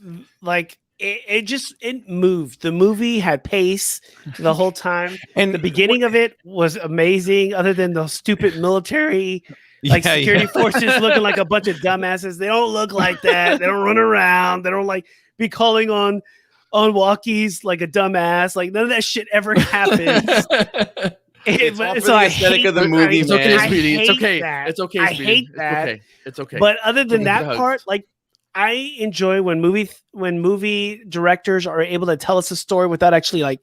moved. The movie had pace the whole time, and the beginning of it was amazing. Other than the stupid military, security forces looking like a bunch of dumbasses. They don't look like that. They don't run around. They don't like be calling on walkies like a dumbass. Like none of that shit ever happens. So I hate of the movie. It's okay, Speedy. It's okay. It's okay. I hate that. It's okay. But other than that part, like. I enjoy when movie directors are able to tell us a story without actually like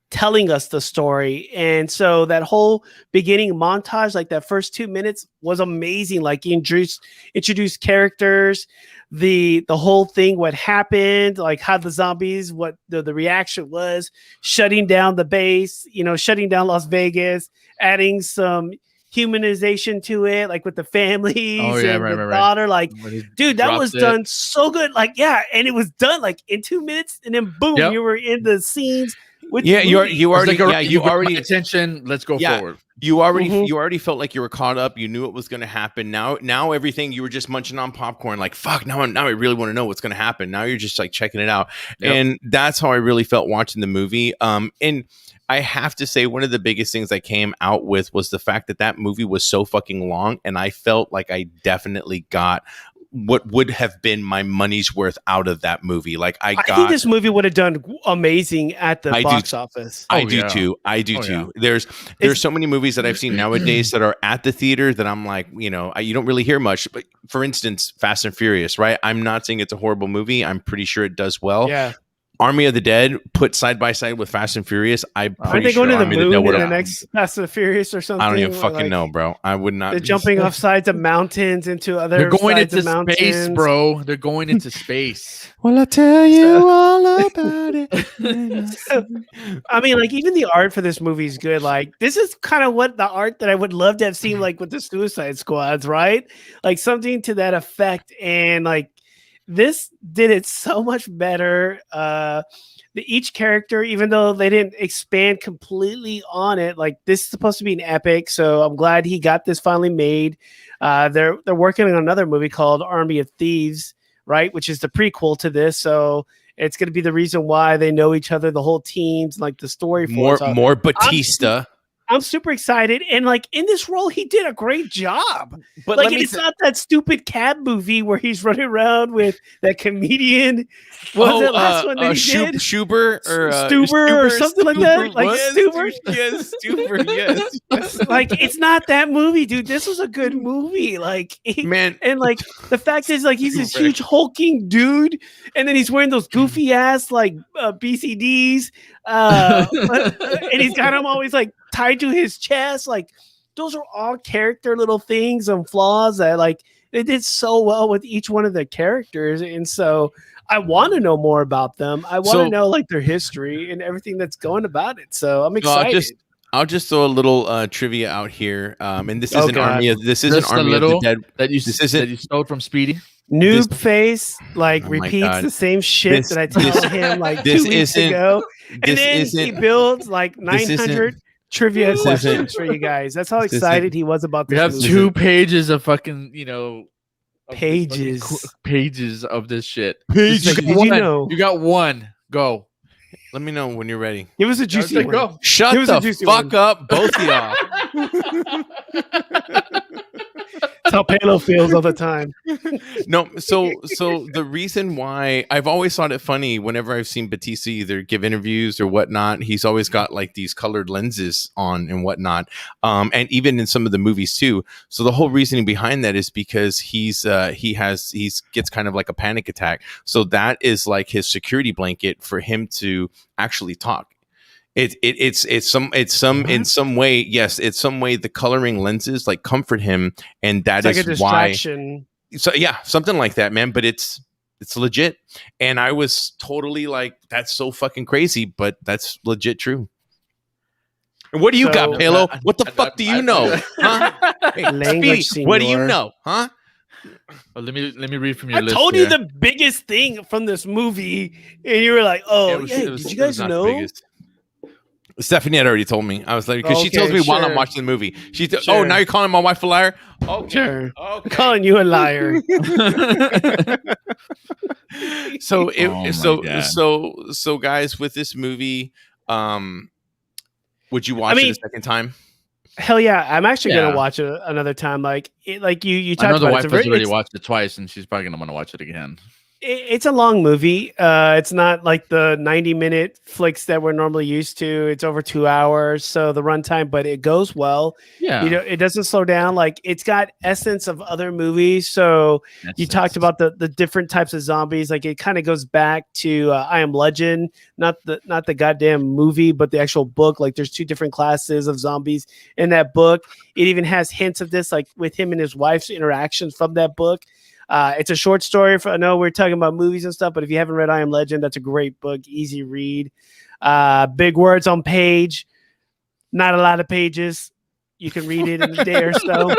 telling us the story. And so that whole beginning montage, like that first 2 minutes was amazing. Like he introduced characters, the whole thing, what happened, like how the zombies, what the reaction was, shutting down the base, shutting down Las Vegas, adding some humanization to it, like with the families the daughter, like dude, that was done so good. Like, and it was done like in 2 minutes, and then boom, you were in the scenes with you already attention. Let's go forward. You already felt like you were caught up. You knew what was going to happen. Now everything, you were just munching on popcorn. Like, fuck, now I really want to know what's going to happen. Now you're just like checking it out, and that's how I really felt watching the movie. And I have to say, one of the biggest things I came out with was the fact that movie was so fucking long, and I felt like I definitely got what would have been my money's worth out of that movie. Like I think this movie would have done amazing at the box office. I do too. There's so many movies that I've seen nowadays that are at the theater that I'm like, you don't really hear much. But for instance, Fast and Furious, right? I'm not saying it's a horrible movie. I'm pretty sure it does well. Yeah. Army of the Dead put side by side with Fast and Furious. I'm Are pretty they sure going to the Army moon of the Dead in the next Fast and Furious or something? I don't even Or, fucking like, know, bro. I would not. They're jumping off sides of mountains into other. They're going sides into of space, mountains. bro. They're going into space. Well, I'll tell you all about it. I mean, like even the art for this movie is good. Like this is kind of what the art that I would love to have seen, like with the Suicide Squads, right? Like something to that effect. And like this did it so much better. Each character, even though they didn't expand completely on it, like this is supposed to be an epic. So I'm glad he got this finally made. They're working on another movie called Army of Thieves, right? Which is the prequel to this. So it's going to be the reason why they know each other, the whole teams, like the story. More Batista. I'm super excited, and like in this role, he did a great job. But like it's not that stupid cab movie where he's running around with that comedian. What was that last one that he did? Stuber or Stuber or something like that. Like Stuber. Yes, Stuber. Yes. Like it's not that movie, dude. This was a good movie. Like man, and like the fact is, like he's this huge hulking dude, and then he's wearing those goofy ass like BCDs, and he's got them always like tied to his chest. Like those are all character little things and flaws that like they did so well with each one of the characters. And so I want to know more about them. I want to know like their history and everything that's going about it. So I'm excited. I'll just throw a little trivia out here. And this isn't Army of the Dead that you stole from Speedy. Noob face like repeats the same shit that I told him like 2 weeks ago. And then he builds like 900 trivia questions for you guys. That's how excited he was about this. We have movie. 2 pages of fucking, pages of this shit. You got one. Go. Let me know when you're ready. Give us a juicy one. Go. Shut the fuck up, both of y'all. That's how Palo feels all the time. No, so the reason why I've always thought it funny whenever I've seen Batista either give interviews or whatnot, he's always got like these colored lenses on and whatnot, and even in some of the movies too. So the whole reasoning behind that is because he gets kind of like a panic attack. So that is like his security blanket for him to actually talk. It's some way the coloring lenses like comfort him, and that is like a distraction. Why. So yeah, something like that, man. But it's legit, and I was totally like, that's so fucking crazy, but that's legit true. And what do you got, Palo? What the fuck do you know? Huh? Hey, Speedy, what do you know? Huh? Well, let me read from your list. I told you the biggest thing from this movie, and you were like, "Oh, did you guys know?" Stephanie had already told me. I was like, because she tells me while I'm watching the movie. Oh, now you're calling my wife a liar? Okay. Sure. Okay. I'm calling you a liar. So guys, with this movie, would you watch it a second time? Hell yeah. I'm actually gonna watch it another time. Like you talked about. I know the wife has already watched it twice, and she's probably gonna want to watch it again. It's a long movie. It's not like the 90-minute flicks that we're normally used to. It's over 2 hours, so the runtime, but it goes well. Yeah, it doesn't slow down. Like it's got essence of other movies. So you talked about the different types of zombies. Like it kind of goes back to I Am Legend, not the goddamn movie, but the actual book. Like there's 2 different classes of zombies in that book. It even has hints of this, like with him and his wife's interactions from that book. It's a short story. I know we're talking about movies and stuff, but if you haven't read I Am Legend, that's a great book, easy read. Big words on page, not a lot of pages. You can read it in a day or so.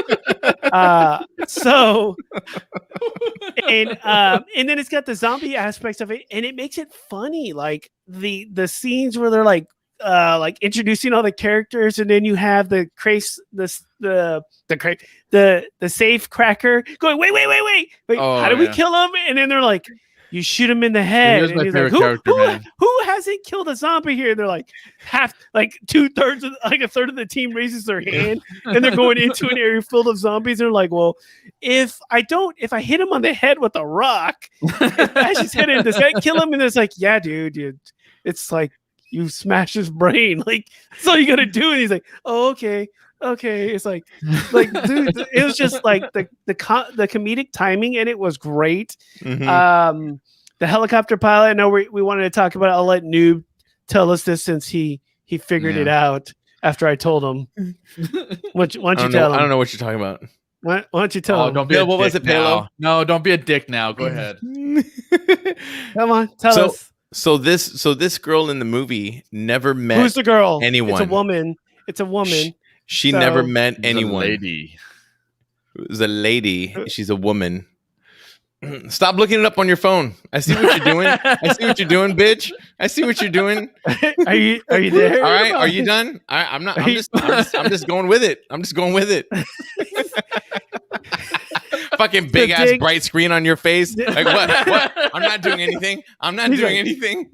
And then it's got the zombie aspects of it, and it makes it funny. Like the scenes where they're like introducing all the characters, and then you have the safe cracker going, wait, how do we kill him? And then they're like, you shoot him in the head. was And my he's like, favorite character, man. who hasn't killed a zombie here? And they're like like 2/3 of like a third of the team raises their hand and they're going into an area full of zombies. And they're like, well, if I hit him on the head with a rock, bash his head in, does that kill him? And it's like, yeah, dude, it's like you smash his brain. Like that's all you gotta do. And he's like, oh, okay. It's like dude, it was just like the comedic timing and it was great. Mhm. The helicopter pilot, I know we wanted to talk about it. I'll let Noob tell us this since he figured it out after I told him. Why don't you tell him? I don't know what you're talking about. Why don't you tell him? Don't be Yeah, a what was dick it, Palo? now. No, don't be a dick now. Go ahead. Come on, tell us. So this girl in the movie never met Who's the girl? anyone. It's a woman. She So- never met He's a anyone. lady. It was a lady. She's a woman. Stop looking it up on your phone. I see what you're doing. I see what you're doing, bitch. I see what you're doing. Are you there? All right, are you done? I'm not. I'm just going with it. I'm just going with it. Fucking big ass dick. bright screen on your face. Like what? I'm not doing anything. I'm not He's doing like- anything.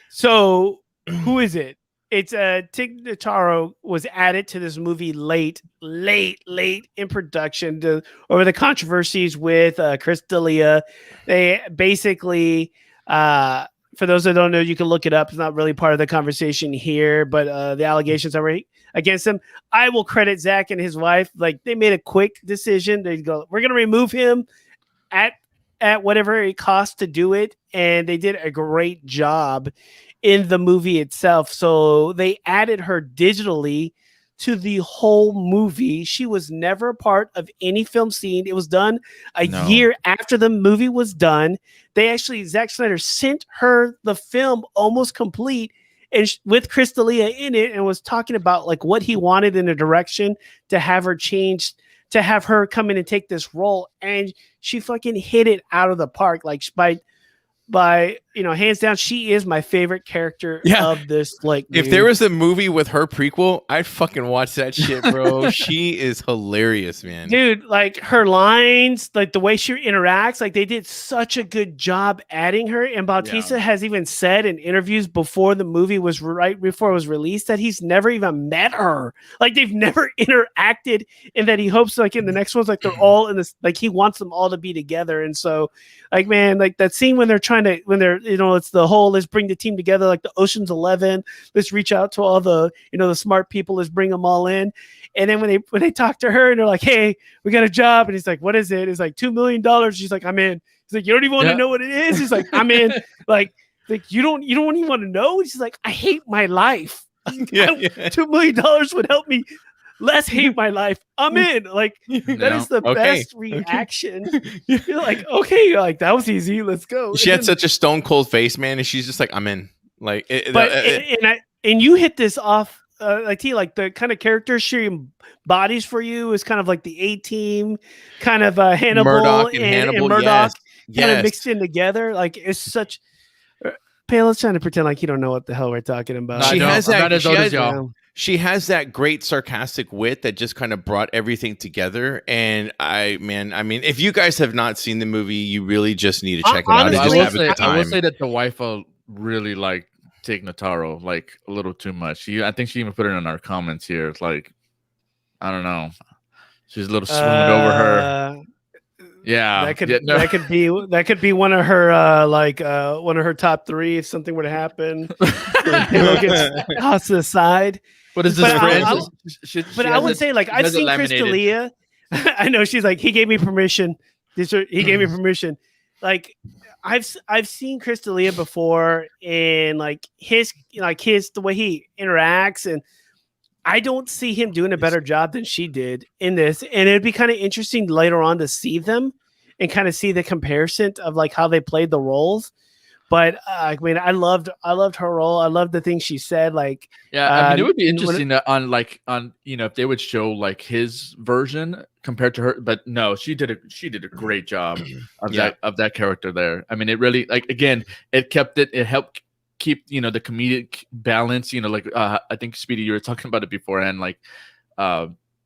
So who is it? It's Tig Notaro was added to this movie late in production over the controversies with Chris D'Elia. They basically, for those that don't know, you can look it up. It's not really part of the conversation here, but the allegations are against him. I will credit Zach and his wife. Like they made a quick decision. They go, we're going to remove him at whatever it costs to do it, and they did a great job in the movie itself. So they added her digitally to the whole movie. She was never a part of any film scene. It was done a year after the movie was done. They actually, Zack Snyder sent her the film almost complete and with Chris D'Elia in it, and was talking about like what he wanted in a direction to have her changed, to have her come in and take this role. And she fucking hit it out of the park. Like by hands down, she is my favorite character of this. Like, if there was a movie with her prequel, I'd fucking watch that shit, bro. She is hilarious, man. Dude, like her lines, like the way she interacts, like they did such a good job adding her. And Bautista has even said in interviews before the movie was before it was released that he's never even met her. Like they've never interacted, and that he hopes like in the next ones, like they're all in this, like he wants them all to be together. And so, like, man, like that scene when they're it's the whole, let's bring the team together, like the Ocean's 11, let's reach out to all the, the smart people, let's bring them all in. And then when they talk to her and they're like, hey, we got a job. And he's like, what is it? It's like $2 million. She's like, I'm in. He's like, you don't even want to know what it is. He's like, I'm in. like you don't even want to know. She's like, I hate my life. $2 million would help me less hate my life. I'm in. Like that is the best reaction. You're like, okay, you're like, that was easy. Let's go. She had such a stone cold face, man, and she's just like, I'm in. Like, and you hit this off, like the kind of character she embodies for you is kind of like the A-Team, kind of Hannibal Murdoch and Murdoch kind of mixed in together. Like it's such. Pale's trying to pretend like you don't know what the hell we're talking about. She has that great sarcastic wit that just kind of brought everything together. And I mean, if you guys have not seen the movie, you really just need to check it out. I will say that the wife really liked Tig Notaro like a little too much. I think she even put it in our comments here. It's like, I don't know, she's a little swooned over her. Yeah, that could be one of her one of her top three if something were to happen. Halo gets tossed to the side. What is this? I would say, like, I've seen Chris D'Elia. I know she's like, he gave me permission. He gave me permission. Like, I've seen Chris D'Elia before, and like his the way he interacts, and I don't see him doing a better job than she did in this. And it'd be kind of interesting later on to see them and kind of see the comparison of like how they played the roles. But I mean, I loved her role. I loved the things she said. Like, I mean, it would be interesting on if they would show like his version compared to her. But no, she did a great job of that character there. I mean, it really, like, again, it helped keep the comedic balance. Like I think Speedy, you were talking about it beforehand. Like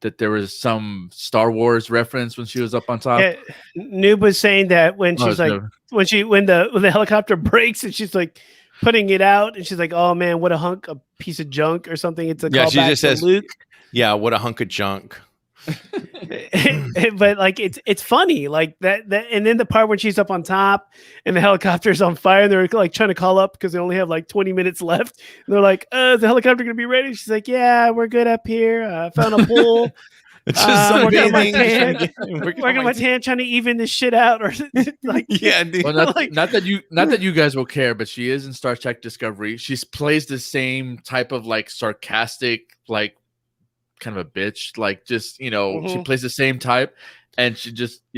that there was some Star Wars reference when she was up on top? Yeah, Noob was saying that when Oh, she's like no. when the helicopter breaks and she's like putting it out and she's like, "Oh man, what a piece of junk" or something. It's a Yeah, she callback just to says- Luke. Yeah, what a hunk of junk. But like it's funny like that and then the part when she's up on top and the helicopter's on fire and they're like trying to call up because they only have like 20 minutes left and they're like, is the helicopter gonna be ready? She's like, yeah, we're good up here. Found a pool. It's just working on my amazing. tan, working on my tan, trying to even this shit out, or like, Yeah, dude. Well, not, like- not that you guys will care, but she is in Star Trek Discovery. She plays the same type of like sarcastic, like kind of a bitch, like just she plays the same type, and she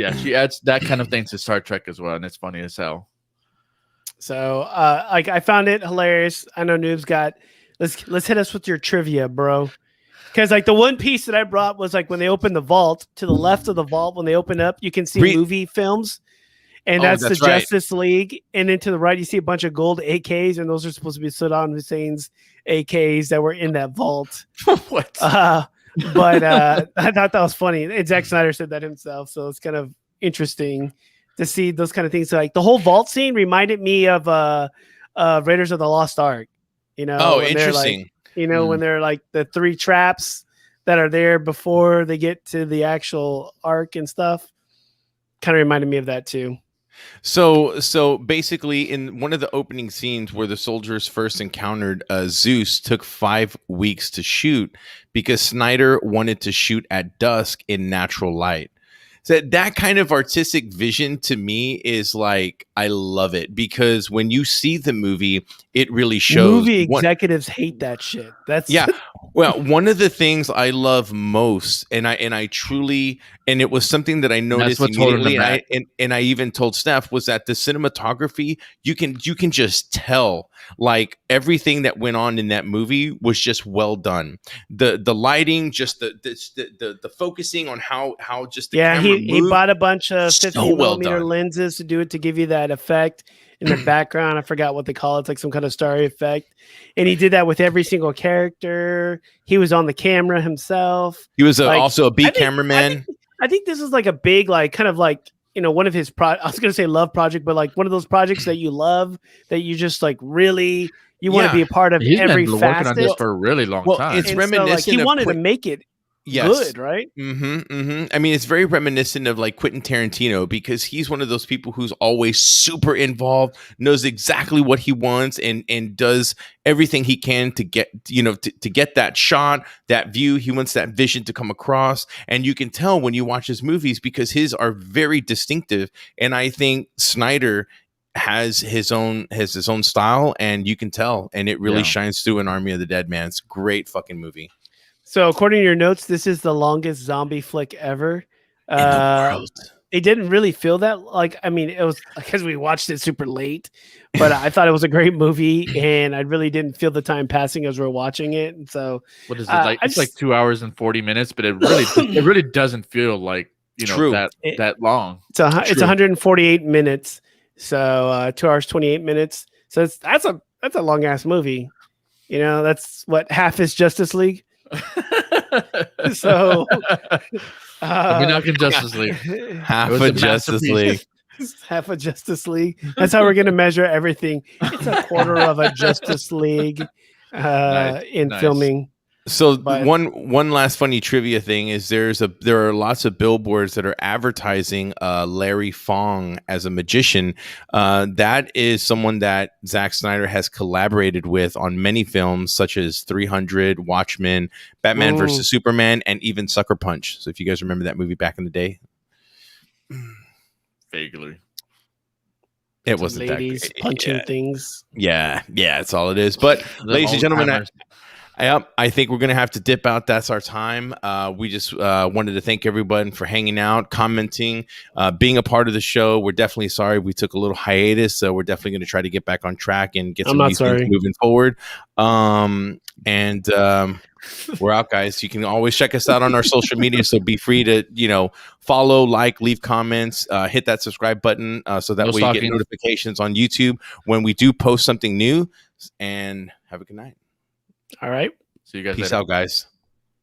adds that kind of thing to Star Trek as well, and it's funny as hell. So, like, I found it hilarious. I know Noob's got. Let's hit us with your trivia, bro. Because like the one piece that I brought was like when they open the vault, to the left of the vault, when they open up, you can see movie films, and that's the right. Justice League. And then to the right, you see a bunch of gold AKs, and those are supposed to be Saddam Hussein's AKs that were in that vault. What? But I thought that was funny. And Zack Snyder said that himself, so it's kind of interesting to see those kind of things. Like the whole vault scene reminded me of Raiders of the Lost Ark. You know, Oh, when they're, like, interesting. when they're like the 3 traps that are there before they get to the actual arc and stuff. Kind of reminded me of that too. So basically, in one of the opening scenes where the soldiers first encountered Zeus, took 5 weeks to shoot because Snyder wanted to shoot at dusk in natural light. So that kind of artistic vision to me is like, I love it, because when you see the movie, it really shows. Movie executives hate that shit. That's Yeah. Well, one of the things I love most, and I truly, and it was something that I noticed what's holding immediately, them and I even told Steph, was that the cinematography, you can just tell, like, everything that went on in that movie was just well done. The lighting, just the focusing on how just the camera he moved. bought a bunch of So 50 well millimeter done. lenses to do it, to give you that effect in the background. I forgot what they call it. It's like some kind of starry effect. And he did that with every single character. He was on the camera himself. He was like, also a beat I think- cameraman. I think this is like a big, like, kind of like, one of his I was going to say love project, but like one of those projects that you love, that you just like really, you want to be a part of He's every been working on this facet. for a really long Well, time. it's And so, like, reminiscent he of wanted to Quentin- make it Yes. good, right? I mean, it's very reminiscent of like Quentin Tarantino, because he's one of those people who's always super involved, knows exactly what he wants, and does everything he can to get, to get that shot, that view. He wants that vision to come across, and you can tell when you watch his movies, because his are very distinctive. And I think Snyder has his own style, and you can tell, and it really shines through in Army of the Dead, man. It's a great fucking movie. So according to your notes, this is the longest zombie flick ever. In the world. It didn't really feel that, like, I mean, it was because we watched it super late, but I thought it was a great movie, and I really didn't feel the time passing as we're watching it. And so, What is it like? It's like 2 hours and 40 minutes, but it really doesn't feel like True. that long. it's 148 minutes, so 2 hours 28 minutes. So that's a long ass movie. That's what half is Justice League. So We're not in Justice League. Half It was a a Justice masterpiece. League. half a Justice League. That's how we're going to measure everything. It's a quarter of a Justice League in nice. filming. So But- one last funny trivia thing is there are lots of billboards that are advertising Larry Fong as a magician. That is someone that Zack Snyder has collaborated with on many films, such as 300, Watchmen, Batman vs Superman, and even Sucker Punch. So if you guys remember that movie back in the day, Vaguely. it wasn't Ladies that great. punching Yeah. things. Yeah, that's all it is. But ladies and gentlemen, I think we're going to have to dip out. That's our time. We just wanted to thank everyone for hanging out, commenting, being a part of the show. We're definitely sorry we took a little hiatus. So we're definitely going to try to get back on track and get some new things moving forward. We're out, guys. You can always check us out on our social media. So be free to, follow, like, leave comments, hit that subscribe button so that way you get notifications on YouTube when we do post something new. And have a good night. All right. See you guys Peace later. out, guys.